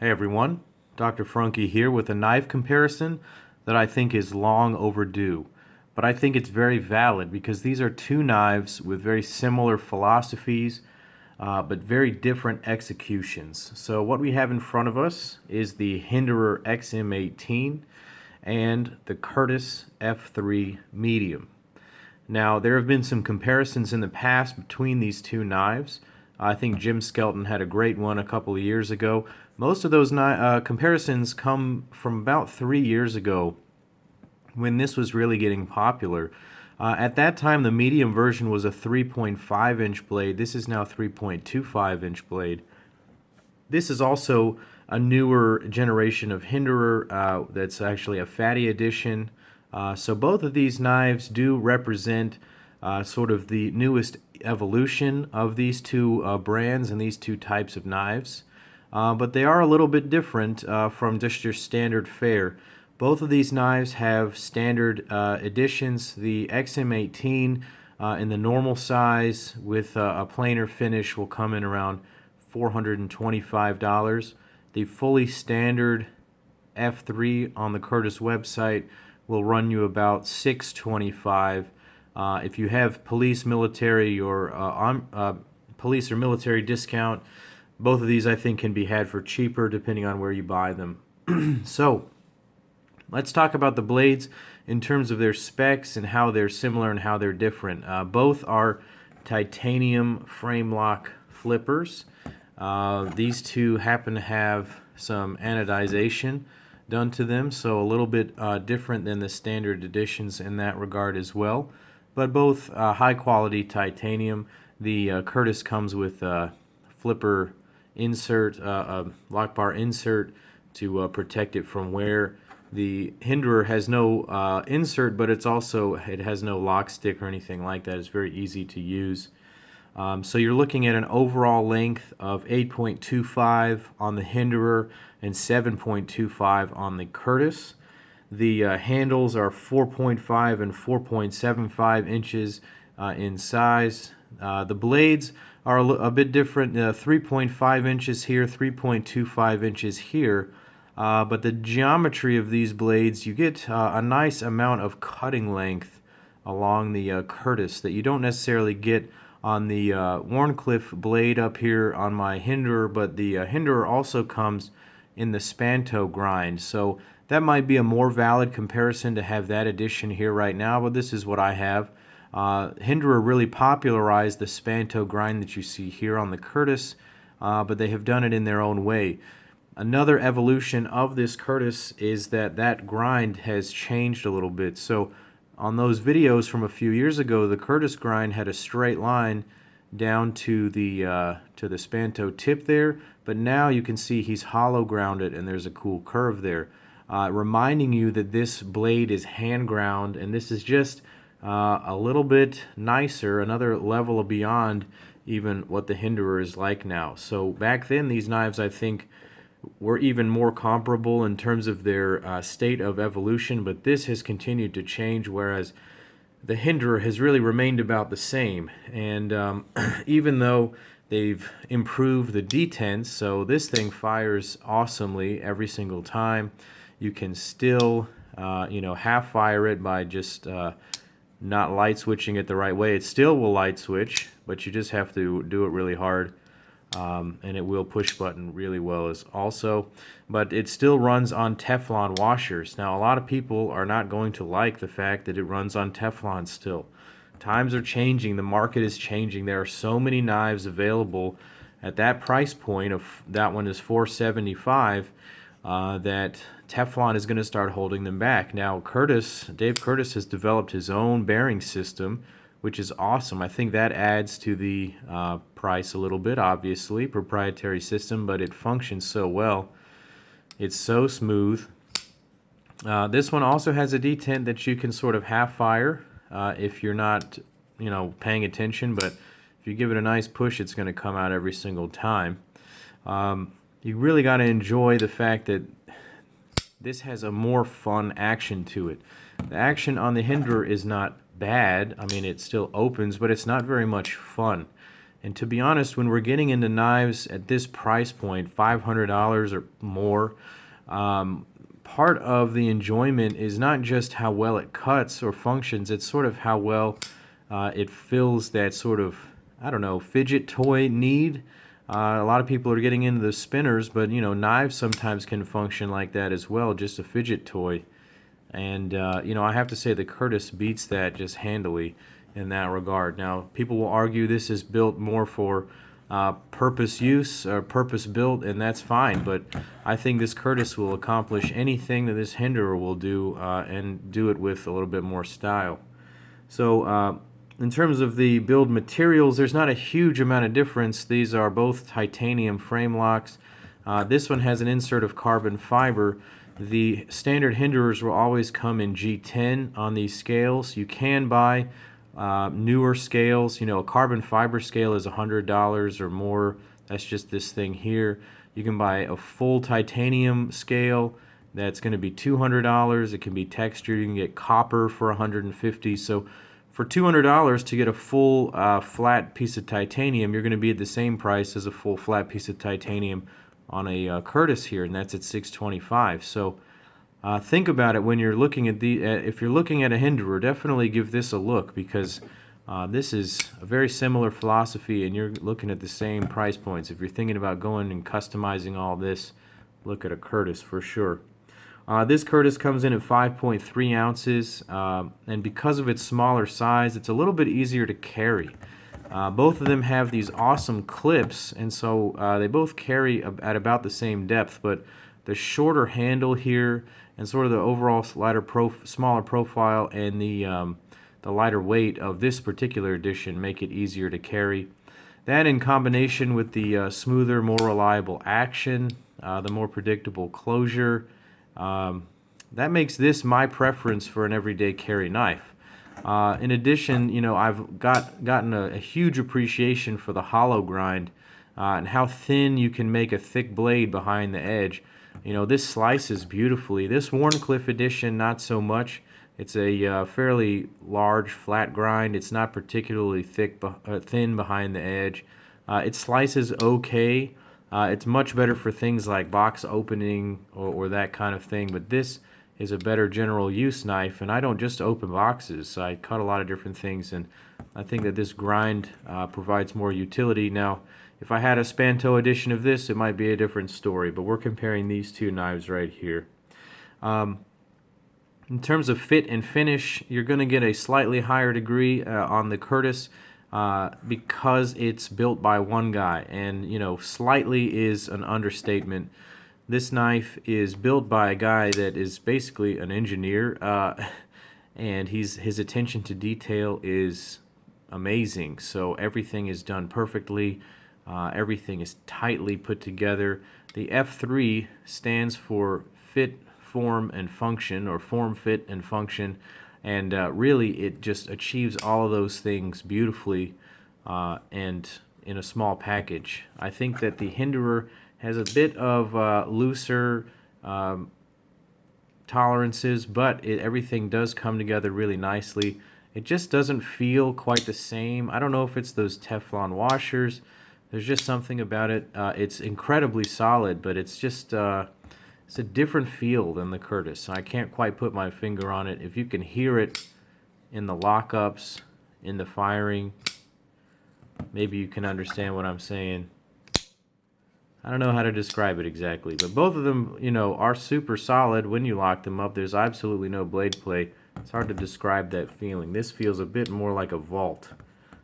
Hey everyone, Dr. Frunkey here with a knife comparison that I think is long overdue. But I think it's very valid because these are two knives with very similar philosophies, but very different executions. So what we have in front of us is the Hinderer XM-18 and the Curtis F3 Medium. Now, there have been some comparisons in the past between these two knives. I think Jim Skelton had a great one a couple of years ago. Most of those comparisons come from about 3 years ago when this was really getting popular. At that time, the medium version was a 3.5-inch blade. This is now 3.25-inch blade. This is also a newer generation of Hinderer that's actually a fatty edition. So both of these knives do represent sort of the newest evolution of these two brands and these two types of knives. But they are a little bit different from just your standard fare. Both of these knives have standard editions. The XM-18 in the normal size with a plainer finish will come in around $425. The fully standard F3 on the Curtis website will run you about $625. If you have police, military, or police or military discount, both of these I think can be had for cheaper depending on where you buy them. So let's talk about the blades in terms of their specs and how they're similar and how they're different. Both are titanium frame lock flippers. These two happen to have some anodization done to them, so a little bit different than the standard editions in that regard as well. But both high quality titanium. The Curtis comes with a flipper insert, a lock bar insert to protect it from wear. The Hinderer has no insert, but it has no lock stick or anything like that. It's very easy to use. So you're looking at an overall length of 8.25 on the Hinderer and 7.25 on the Curtis. The handles are 4.5 and 4.75 inches in size. The blades are a bit different, 3.5 inches here, 3.25 inches here. But the geometry of these blades, you get a nice amount of cutting length along the Curtis that you don't necessarily get on the Wharncliffe blade up here on my Hinderer, but the Hinderer also comes in the Spanto grind. So that might be a more valid comparison to have that edition here right now, but this is what I have. Hinderer really popularized the Spanto grind that you see here on the Curtis, but they have done it in their own way. Another evolution of this Curtis is that grind has changed a little bit. So on those videos from a few years ago, the Curtis grind had a straight line down to the Spanto tip there, but now you can see he's hollow grounded and there's a cool curve there, reminding you that this blade is hand ground, and this is just a little bit nicer, another level beyond even what the Hinderer is like now. So back then, these knives, I think, were even more comparable in terms of their state of evolution, but this has continued to change, whereas the Hinderer has really remained about the same. And even though they've improved the detents, so this thing fires awesomely every single time, you can still half fire it by just not light switching it the right way. It still will light switch, but you just have to do it really hard. And it will push button really well also, but it still runs on Teflon washers. Now, a lot of people are not going to like the fact that it runs on Teflon still. Times are changing, the market is changing. There are so many knives available at that price point of that one is $475, that Teflon is going to start holding them back. Now, Dave Curtis has developed his own bearing system, which is awesome. I think that adds to the price a little bit, obviously, proprietary system, but it functions so well. It's so smooth. This one also has a detent that you can sort of half fire if you're not, paying attention, but if you give it a nice push, it's going to come out every single time. You really got to enjoy the fact that this has a more fun action to it. The action on the Hinderer is not bad. I mean, it still opens, but it's not very much fun. And to be honest, when we're getting into knives at this price point, $500 or more, part of the enjoyment is not just how well it cuts or functions, it's sort of how well it fills that sort of, I don't know, fidget toy need. A lot of people are getting into the spinners, but knives sometimes can function like that as well, just a fidget toy. And I have to say the Curtis beats that just handily in that regard. Now, people will argue this is built more for purpose use or purpose built, and that's fine, but I think this Curtis will accomplish anything that this Hinderer will do, and do it with a little bit more style. So in terms of the build materials, there's not a huge amount of difference. These are both titanium frame locks. This one has an insert of carbon fiber. The standard Hinderers will always come in G10 on these scales. You can buy newer scales. A carbon fiber scale is $100 or more. That's just this thing here. You can buy a full titanium scale. That's going to be $200. It can be textured. You can get copper for $150. So for $200 to get a full flat piece of titanium, you're going to be at the same price as a full flat piece of titanium on a Curtis here, and that's at $625. So think about it when you're looking at if you're looking at a Hinderer, definitely give this a look, because this is a very similar philosophy, and you're looking at the same price points. If you're thinking about going and customizing all this, look at a Curtis for sure. This Curtis comes in at 5.3 ounces, and because of its smaller size, it's a little bit easier to carry. Both of them have these awesome clips, and so they both carry at about the same depth, but the shorter handle here and sort of the overall smaller profile and the lighter weight of this particular edition make it easier to carry. That, in combination with the smoother, more reliable action, the more predictable closure, that makes this my preference for an everyday carry knife. In addition, I've gotten a huge appreciation for the hollow grind and how thin you can make a thick blade behind the edge. This slices beautifully. This Wharncliffe edition, not so much. It's a fairly large flat grind. It's not particularly thin behind the edge. It slices okay. It's much better for things like box opening or that kind of thing, but this is a better general use knife, and I don't just open boxes. I cut a lot of different things, and I think that this grind provides more utility. Now, if I had a Spanto edition of this, it might be a different story, but we're comparing these two knives right here. In terms of fit and finish, you're going to get a slightly higher degree on the Curtis because it's built by one guy, and slightly is an understatement. This knife is built by a guy that is basically an engineer, and his attention to detail is amazing. So everything is done perfectly. Everything is tightly put together. The F3 stands for fit, form, and function, or form, fit, and function, and really it just achieves all of those things beautifully and in a small package. I think that the Hinderer has a bit of looser tolerances, but everything does come together really nicely. It just doesn't feel quite the same. I don't know if it's those Teflon washers. There's just something about it. It's incredibly solid, but it's just it's a different feel than the Curtis. I can't quite put my finger on it. If you can hear it in the lockups, in the firing, maybe you can understand what I'm saying. I don't know how to describe it exactly, but both of them, are super solid when you lock them up. There's absolutely no blade play. It's hard to describe that feeling. This feels a bit more like a vault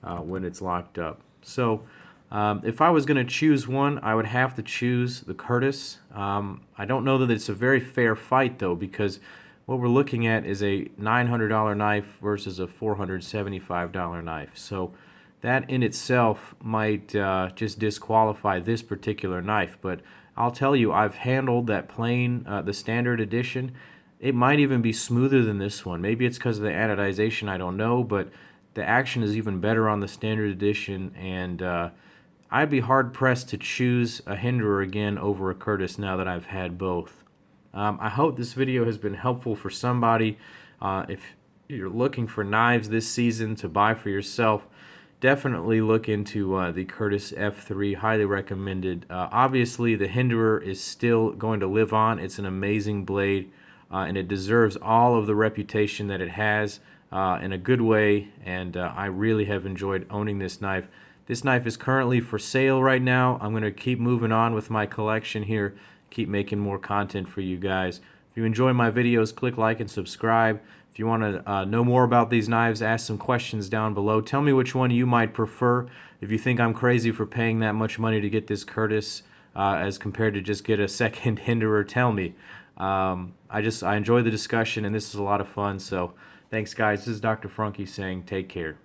when it's locked up. So if I was going to choose one, I would have to choose the Curtis. I don't know that it's a very fair fight, though, because what we're looking at is a $900 knife versus a $475 knife. So that in itself might just disqualify this particular knife, but I'll tell you, I've handled that plain, the standard edition. It might even be smoother than this one. Maybe it's because of the anodization, I don't know, but the action is even better on the standard edition, and I'd be hard-pressed to choose a Hinderer again over a Curtis now that I've had both. I hope this video has been helpful for somebody. If you're looking for knives this season to buy for yourself, definitely look into the Curtis F3. Highly recommended. Obviously, the Hinderer is still going to live on. It's an amazing blade, and it deserves all of the reputation that it has in a good way, and I really have enjoyed owning this knife. This knife is currently for sale right now. I'm going to keep moving on with my collection here, keep making more content for you guys. If you enjoy my videos, click like and subscribe. If you want to know more about these knives, ask some questions down below. Tell me which one you might prefer. If you think I'm crazy for paying that much money to get this Curtis as compared to just get a second Hinderer, tell me. I enjoy the discussion, and this is a lot of fun. So thanks, guys. This is Dr. Frunkey saying take care.